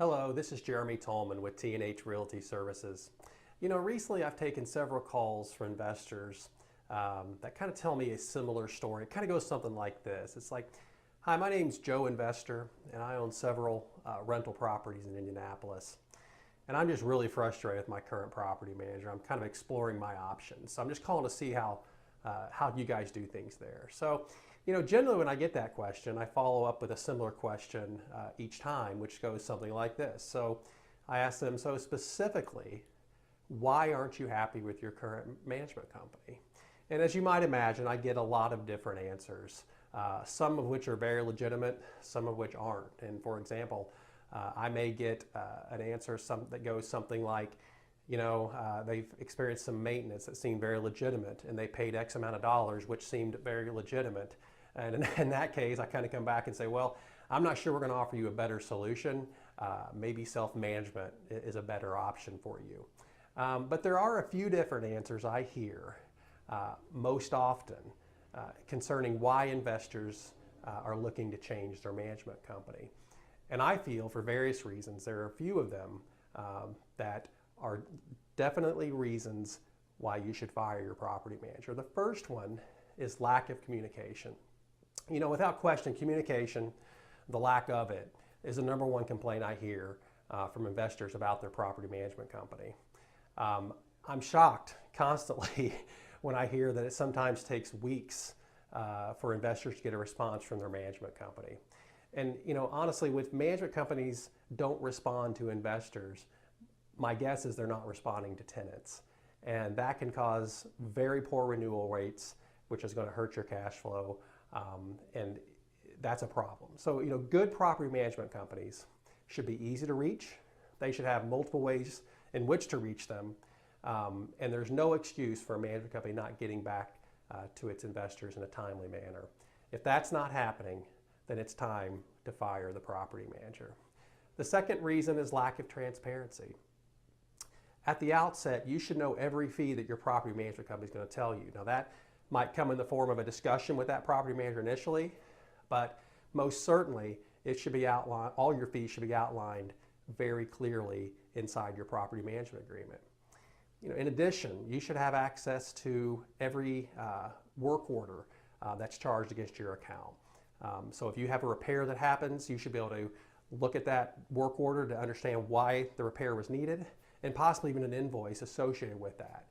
Hello, this is Jeremy Tolman with T&H Realty Services. You know, recently I've taken several calls from investors that kind of tell me a similar story. It kind of goes something like this. It's like, hi, my name's Joe Investor, and I own several rental properties in Indianapolis. And I'm just really frustrated with my current property manager. I'm kind of exploring my options. So I'm just calling to see how you guys do things there. So, you know, generally when I get that question, I follow up with a similar question each time, which goes something like this. So I ask them, so specifically, why aren't you happy with your current management company? And as you might imagine, I get a lot of different answers, some of which are very legitimate, some of which aren't. And for example, I may get an answer that goes something like, you know, they've experienced some maintenance that seemed very legitimate and they paid X amount of dollars, which seemed very legitimate. And in that case, I kind of come back and say, well, I'm not sure we're going to offer you a better solution. Maybe self-management is a better option for you. But there are a few different answers I hear most often concerning why investors are looking to change their management company. And I feel for various reasons, there are a few of them that are definitely reasons why you should fire your property manager. The first one is lack of communication. You know, without question, communication, the lack of it, is the number one complaint I hear from investors about their property management company. I'm shocked constantly when I hear that it sometimes takes weeks for investors to get a response from their management company. And you know, honestly, with management companies don't respond to investors, my guess is they're not responding to tenants. And that can cause very poor renewal rates, which is going to hurt your cash flow. And that's a problem. So, you know, good property management companies should be easy to reach. They should have multiple ways in which to reach them. And there's no excuse for a management company not getting back to its investors in a timely manner. If that's not happening, then it's time to fire the property manager. The second reason is lack of transparency. At the outset, you should know every fee that your property management company is going to tell you. Now that might come in the form of a discussion with that property manager initially, but most certainly it should be outlined, all your fees should be outlined very clearly inside your property management agreement. You know, in addition, you should have access to every work order that's charged against your account. So if you have a repair that happens, you should be able to look at that work order to understand why the repair was needed and possibly even an invoice associated with that.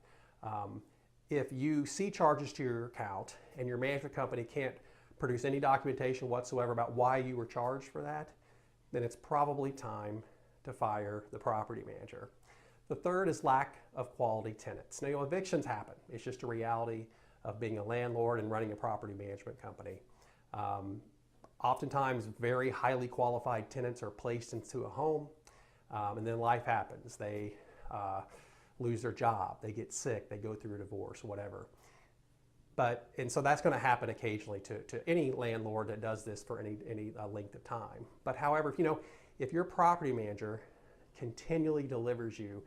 If you see charges to your account and your management company can't produce any documentation whatsoever about why you were charged for that, then it's probably time to fire the property manager. The third is lack of quality tenants. Now, you know, evictions happen. It's just a reality of being a landlord and running a property management company. Oftentimes, very highly qualified tenants are placed into a home, and then life happens. They lose their job, they get sick, they go through a divorce, whatever. And so that's going to happen occasionally to any landlord that does this for any length of time. But however, you know, if your property manager continually delivers you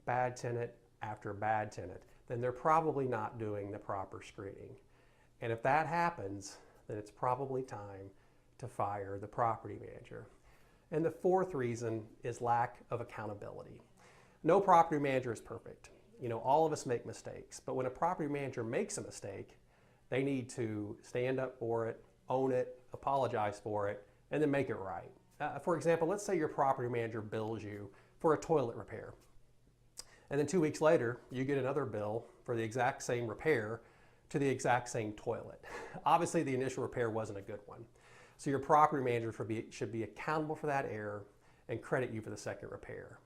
bad tenant after bad tenant, then they're probably not doing the proper screening. And if that happens, then it's probably time to fire the property manager. And the fourth reason is lack of accountability. No property manager is perfect. You know, all of us make mistakes, but when a property manager makes a mistake, they need to stand up for it, own it, apologize for it, and then make it right. For example, let's say your property manager bills you for a toilet repair. And then 2 weeks later, you get another bill for the exact same repair to the exact same toilet. Obviously, the initial repair wasn't a good one. So your property manager should be accountable for that error and credit you for the second repair.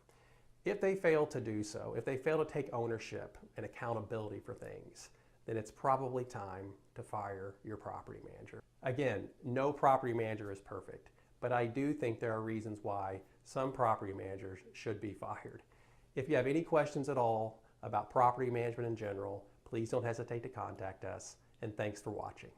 If they fail to do so, if they fail to take ownership and accountability for things, then it's probably time to fire your property manager. Again, no property manager is perfect, but I do think there are reasons why some property managers should be fired. If you have any questions at all about property management in general, please don't hesitate to contact us, and thanks for watching.